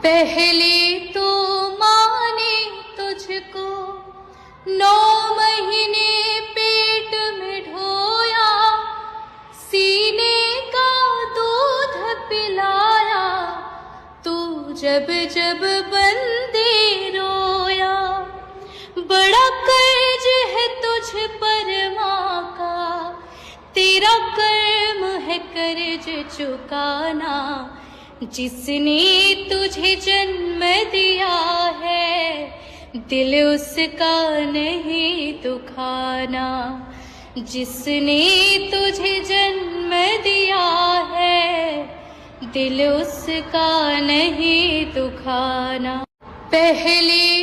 पहले तो माँ ने तुझको 9 महीने पेट में ढोया, सीने का दूध पिलाया, तू जब जब बंदे रोया। बड़ा कर्ज है तुझ पर माँ का, तेरा कर्म है कर्ज चुकाना। जिसने तुझे जन्म दिया है, दिल उसका नहीं दुखाना। जिसने तुझे जन्म दिया है, दिल उसका नहीं दुखाना। पहले